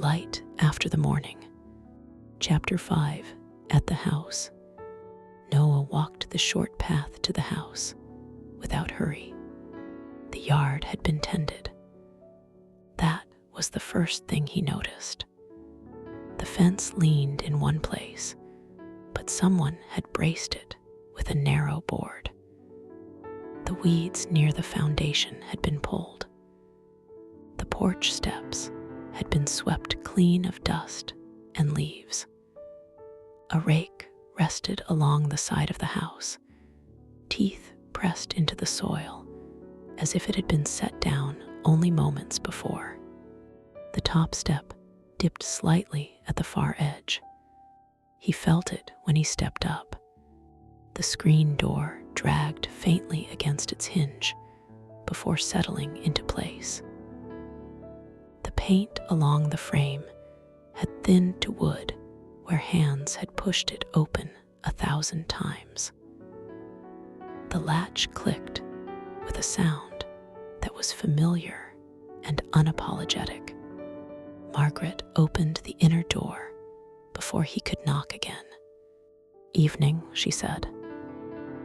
light after the morning. Chapter 5. At the house. Noah walked the short path to the house without hurry. The yard had been tended. That was the first thing he noticed. The fence leaned in one place, but someone had braced it with a narrow board. The weeds near the foundation had been pulled. The porch steps had been swept clean of dust and leaves. A rake rested along the side of the house, teeth pressed into the soil as if it had been set down only moments before. The top step dipped slightly at the far edge. He felt it when he stepped up. The screen door dragged faintly against its hinge before settling into place. The paint along the frame had thinned to wood where hands had pushed it open 1,000 times. The latch clicked with a sound that was familiar and unapologetic. Margaret opened the inner door before he could knock again. "Evening," she said.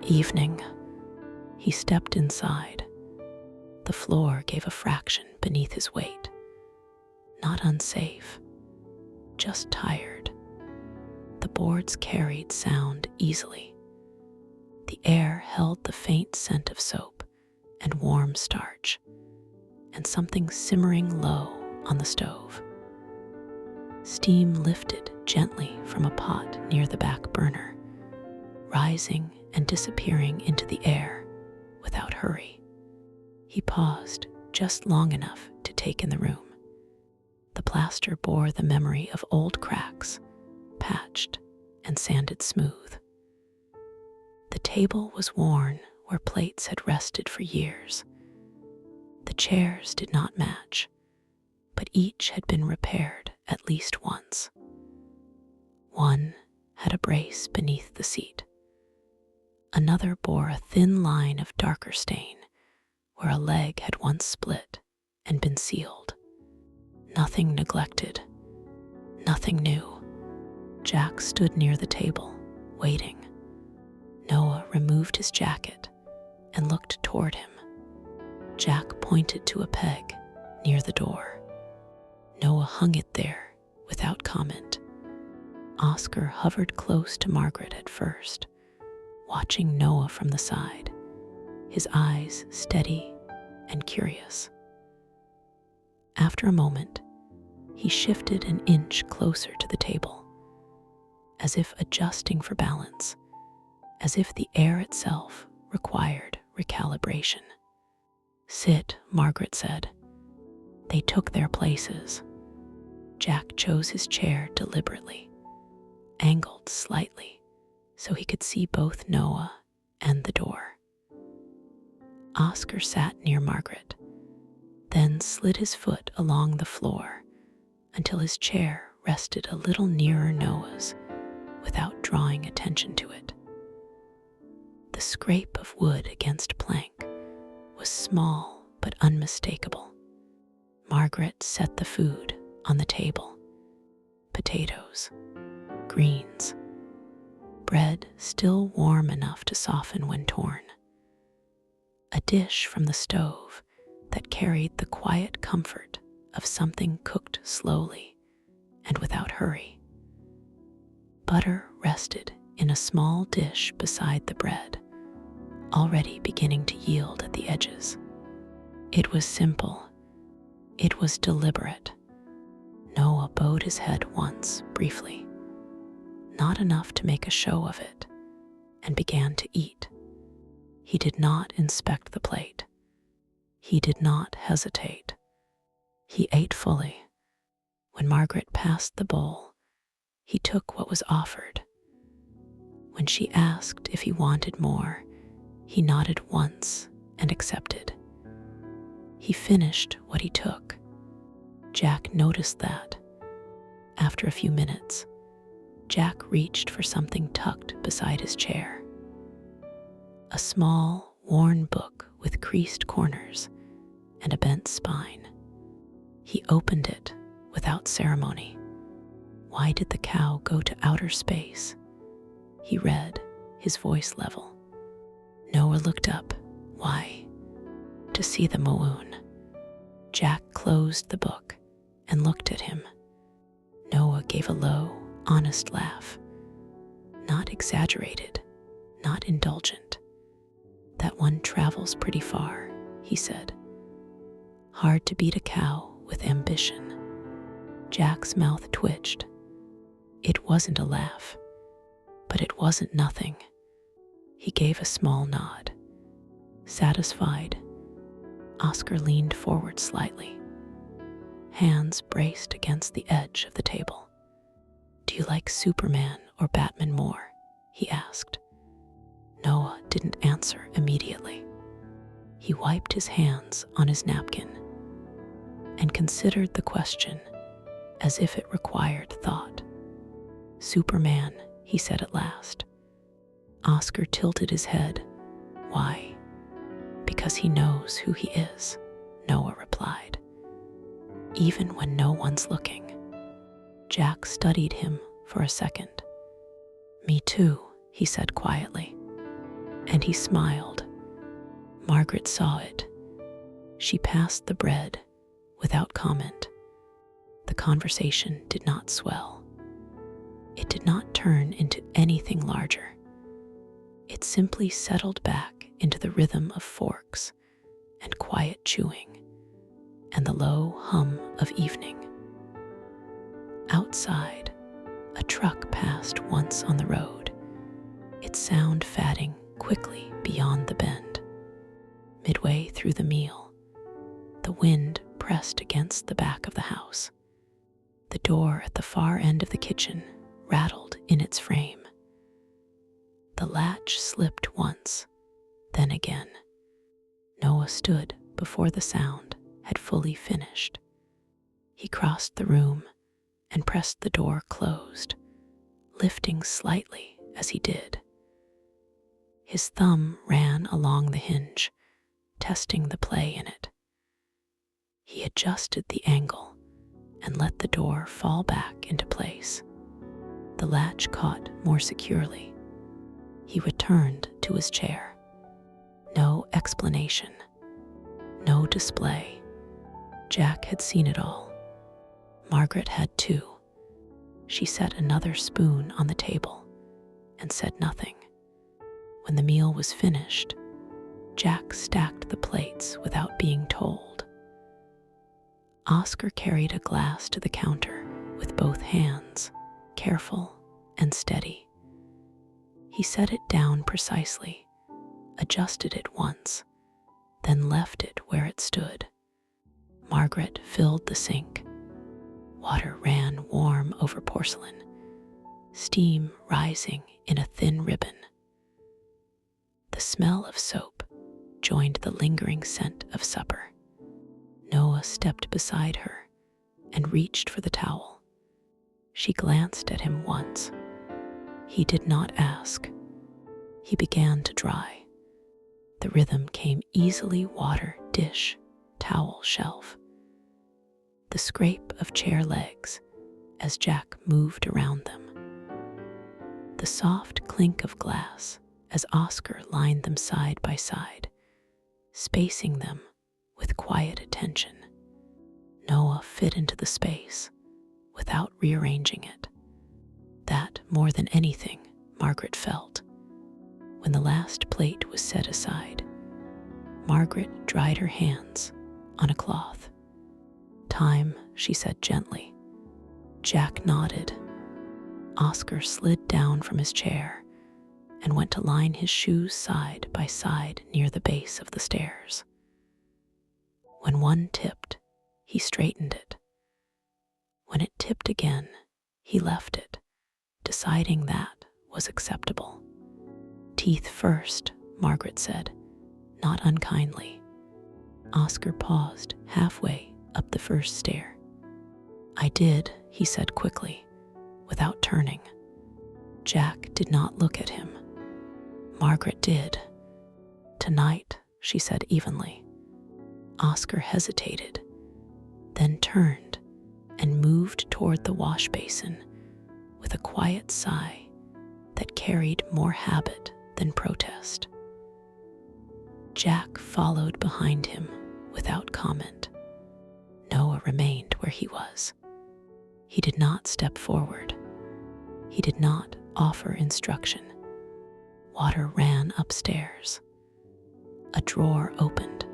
"Evening." He stepped inside. The floor gave a fraction beneath his weight. Not unsafe, just tired. The boards carried sound easily. The air held the faint scent of soap and warm starch, and something simmering low on the stove. Steam lifted gently from a pot near the back burner, rising and disappearing into the air without hurry. He paused just long enough to take in the room. The plaster bore the memory of old cracks, patched and sanded smooth. The table was worn where plates had rested for years. The chairs did not match, but each had been repaired at least once. One had a brace beneath the seat. Another bore a thin line of darker stain where a leg had once split and been sealed. Nothing neglected, nothing new. Jack stood near the table, waiting. Noah removed his jacket and looked toward him. Jack pointed to a peg near the door. Noah hung it there without comment. Oscar hovered close to Margaret at first, watching Noah from the side, his eyes steady and curious. After a moment, he shifted an inch closer to the table, as if adjusting for balance, as if the air itself required recalibration. "Sit," Margaret said. They took their places. Jack chose his chair deliberately, angled slightly so he could see both Noah and the door. Oscar sat near Margaret, then slid his foot along the floor until his chair rested a little nearer Noah's without drawing attention to it. The scrape of wood against plank was small but unmistakable. Margaret set the food on the table. Potatoes, greens, bread still warm enough to soften when torn. A dish from the stove that carried the quiet comfort of something cooked slowly and without hurry. Butter rested in a small dish beside the bread, already beginning to yield at the edges. It was simple. It was deliberate. Noah bowed his head once, briefly, not enough to make a show of it, and began to eat. He did not inspect the plate. He did not hesitate. He ate fully. When Margaret passed the bowl, he took what was offered. When she asked if he wanted more, he nodded once and accepted. He finished what he took. Jack noticed that. After a few minutes, Jack reached for something tucked beside his chair. A small, worn book with creased corners and a bent spine. He opened it without ceremony. Why did the cow go to outer space? He read, his voice level. Noah looked up. Why? To see the moon. Jack closed the book and looked at him. Noah gave a low, honest laugh. Not exaggerated, not indulgent. That one travels pretty far, he said. Hard to beat a cow with ambition. Jack's mouth twitched. It wasn't a laugh, but it wasn't nothing. He gave a small nod. Satisfied, Oscar leaned forward slightly. Hands braced against the edge of the table. Do you like Superman or Batman more? He asked. Noah didn't answer immediately. He wiped his hands on his napkin and considered the question as if it required thought. Superman, he said at last. Oscar tilted his head. Why? Because he knows who he is, Noah replied. Even when no one's looking. Jack studied him for a second. Me too, he said quietly. And he smiled. Margaret saw it. She passed the bread without comment. The conversation did not swell. It did not turn into anything larger. It simply settled back into the rhythm of forks and quiet chewing and the low hum of evening. Outside, a truck passed once on the road, its sound fading quickly beyond the bend. Midway through the meal, the wind pressed against the back of the house. The door at the far end of the kitchen rattled in its frame. The latch slipped once, then again. Noah stood before the sound had fully finished. He crossed the room and pressed the door closed, lifting slightly as he did. His thumb ran along the hinge, testing the play in it. He adjusted the angle and let the door fall back into place. The latch caught more securely. He returned to his chair. No explanation, no display. Jack had seen it all. Margaret had too. She set another spoon on the table and said nothing. When the meal was finished, Jack stacked the plates without being told. Oscar carried a glass to the counter with both hands, careful and steady. He set it down precisely, adjusted it once, then left it where it stood. Margaret filled the sink. Water ran warm over porcelain, steam rising in a thin ribbon. The smell of soap joined the lingering scent of supper. Noah stepped beside her and reached for the towel. She glanced at him once. He did not ask. He began to dry. The rhythm came easily: water, dish, towel, shelf. The scrape of chair legs as Jack moved around them. The soft clink of glass as Oscar lined them side by side, spacing them with quiet attention. Noah fit into the space without rearranging it. That, more than anything, Margaret felt. When the last plate was set aside, Margaret dried her hands on a cloth. Time, she said gently. Jack nodded. Oscar slid down from his chair and went to line his shoes side by side near the base of the stairs. When one tipped, he straightened it. When it tipped again, he left it, deciding that was acceptable. Teeth first, Margaret said, not unkindly. Oscar paused halfway up the first stair. I did, he said quickly, without turning. Jack did not look at him. Margaret did. Tonight, she said evenly. Oscar hesitated, then turned and moved toward the wash basin with a quiet sigh that carried more habit than protest. Jack followed behind him without comment. Noah remained where he was. He did not step forward. He did not offer instruction. Water ran upstairs. A drawer opened.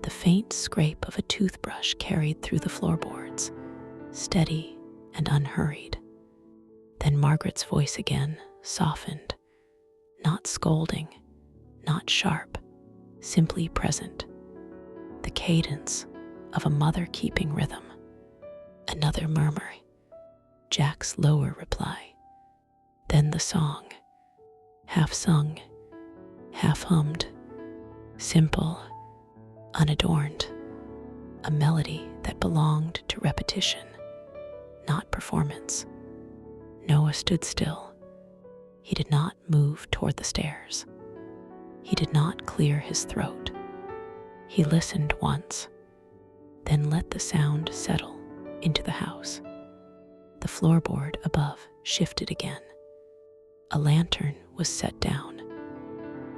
The faint scrape of a toothbrush carried through the floorboards, steady and unhurried. Then Margaret's voice again softened, not scolding, not sharp, simply present. The cadence of a mother keeping rhythm. Another murmur, Jack's lower reply. Then the song, half sung, half hummed, simple, unadorned, a melody that belonged to repetition, not performance. Noah stood still. He did not move toward the stairs. He did not clear his throat. He listened once, then let the sound settle into the house. The floorboard above shifted again. A lantern was set down.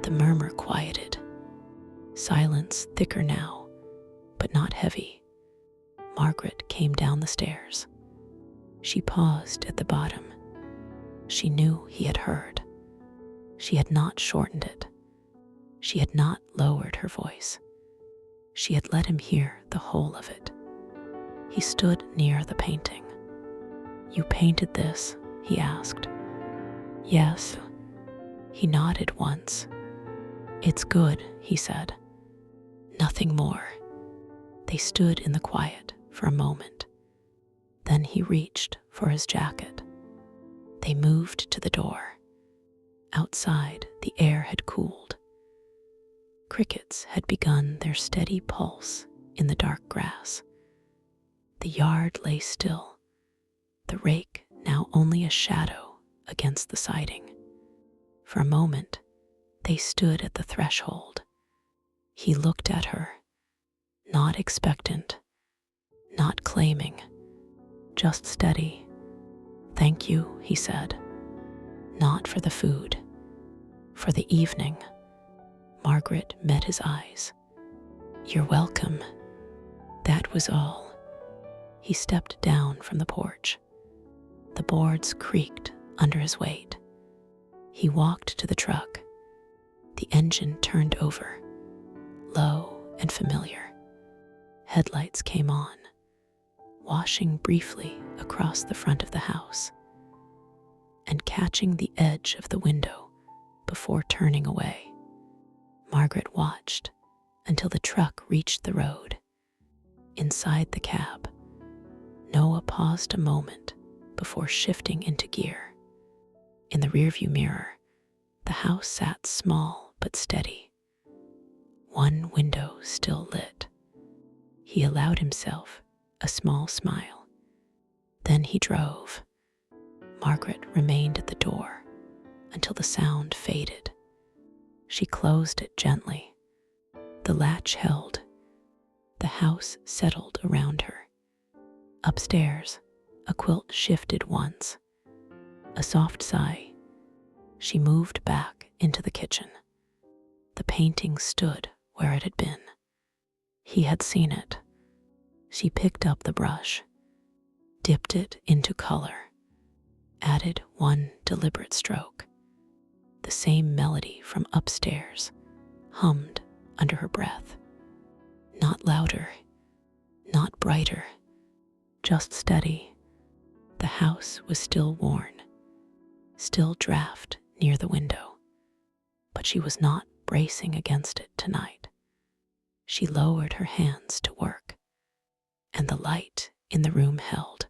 The murmur quieted. Silence thicker now, but not heavy. Margaret came down the stairs. She paused at the bottom. She knew he had heard. She had not shortened it. She had not lowered her voice. She had let him hear the whole of it. He stood near the painting. "You painted this?" he asked. "Yes." He nodded once. "It's good," he said. Nothing more. They stood in the quiet for a moment. Then he reached for his jacket. They moved to the door. Outside, the air had cooled. Crickets had begun their steady pulse in the dark grass. The yard lay still, the rake now only a shadow against the siding. For a moment, they stood at the threshold. He looked at her, not expectant, not claiming, just steady. "Thank you," he said. "Not for the food, for the evening." Margaret met his eyes. "You're welcome." That was all. He stepped down from the porch. The boards creaked under his weight. He walked to the truck. The engine turned over, low and familiar. Headlights came on, washing briefly across the front of the house and catching the edge of the window before turning away. Margaret watched until the truck reached the road. Inside the cab, Noah paused a moment before shifting into gear. In the rearview mirror, the house sat small but steady. One window still lit. He allowed himself a small smile. Then he drove. Margaret remained at the door until the sound faded. She closed it gently. The latch held. The house settled around her. Upstairs, a quilt shifted once. A soft sigh. She moved back into the kitchen. The painting stood where it had been. He had seen it. She picked up the brush, dipped it into color, added one deliberate stroke. The same melody from upstairs hummed under her breath. Not louder, not brighter, just steady. The house was still worn, still draft near the window, but she was not bracing against it tonight. She lowered her hands to work, and the light in the room held.